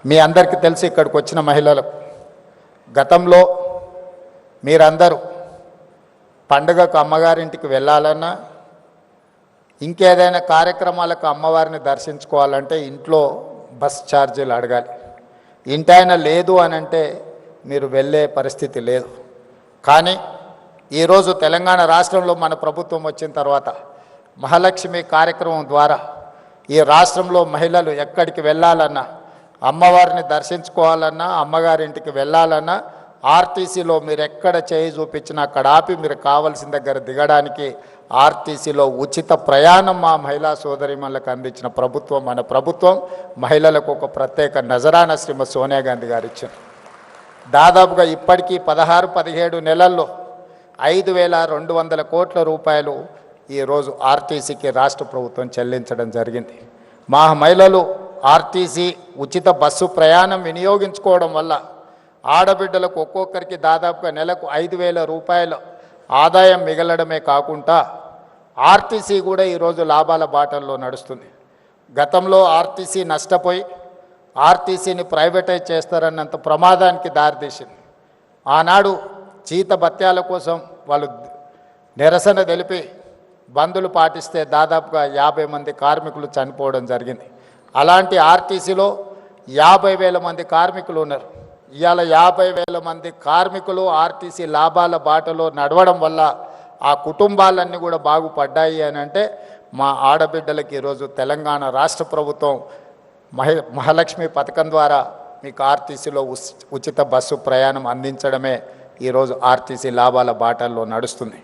మీ అందరికీ తెలిసి ఇక్కడికి వచ్చిన మహిళలు గతంలో మీరందరూ పండుగకు అమ్మగారింటికి వెళ్ళాలన్నా ఇంకేదైనా కార్యక్రమాలకు అమ్మవారిని దర్శించుకోవాలంటే ఇంట్లో బస్ ఛార్జీలు అడగాలి. ఇంటైనా లేదు అని అంటే మీరు వెళ్ళే పరిస్థితి లేదు. కానీ ఈరోజు తెలంగాణ రాష్ట్రంలో మన ప్రభుత్వం వచ్చిన తర్వాత మహాలక్ష్మి కార్యక్రమం ద్వారా ఈ రాష్ట్రంలో మహిళలు ఎక్కడికి వెళ్ళాలన్నా, అమ్మవారిని దర్శించుకోవాలన్నా, అమ్మగారింటికి వెళ్ళాలన్నా ఆర్టీసీలో మీరు ఎక్కడ చేయి చూపించినా అక్కడ ఆపి మీరు కావాల్సిన దగ్గర దిగడానికి ఆర్టీసీలో ఉచిత ప్రయాణం మా మహిళా సోదరిమణులకు అందించిన ప్రభుత్వం మన ప్రభుత్వం. మహిళలకు ఒక ప్రత్యేక నజరానా శ్రీమతి సోనియా గాంధీ గారు ఇచ్చారు. దాదాపుగా ఇప్పటికీ 16-17 నెలల్లో 5,200 కోట్ల రూపాయలు ఈరోజు ఆర్టీసీకి రాష్ట్ర ప్రభుత్వం చెల్లించడం జరిగింది. మా మహిళలు ఆర్టీసీ ఉచిత బస్సు ప్రయాణం వినియోగించుకోవడం వల్ల ఆడబిడ్డలకు ఒక్కొక్కరికి దాదాపుగా నెలకు 5,000 రూపాయలు ఆదాయం మిగలడమే కాకుండా ఆర్టీసీ కూడా ఈరోజు లాభాల బాటల్లో నడుస్తుంది. గతంలో ఆర్టీసీ నష్టపోయి ఆర్టీసీని ప్రైవేటైజ్ చేస్తారన్నంత ప్రమాదానికి దారితీసింది. ఆనాడు జీత భత్యాల కోసం వాళ్ళు నిరసన తెలిపి బందులు పాటిస్తే దాదాపుగా 50 మంది కార్మికులు చనిపోవడం జరిగింది. అలాంటి ఆర్టీసీలో 50,000 మంది కార్మికులు ఉన్నారు. ఇవాళ 50,000 మంది కార్మికులు ఆర్టీసీ లాభాల బాటలో నడవడం వల్ల ఆ కుటుంబాలన్నీ కూడా బాగుపడ్డాయి అని అంటే మా ఆడబిడ్డలకి ఈరోజు తెలంగాణ రాష్ట్ర ప్రభుత్వం మహాలక్ష్మి పథకం ద్వారా మీకు ఆర్టీసీలో ఉచిత బస్సు ప్రయాణం అందించడమే ఈరోజు ఆర్టీసీ లాభాల బాటల్లో నడుస్తుంది.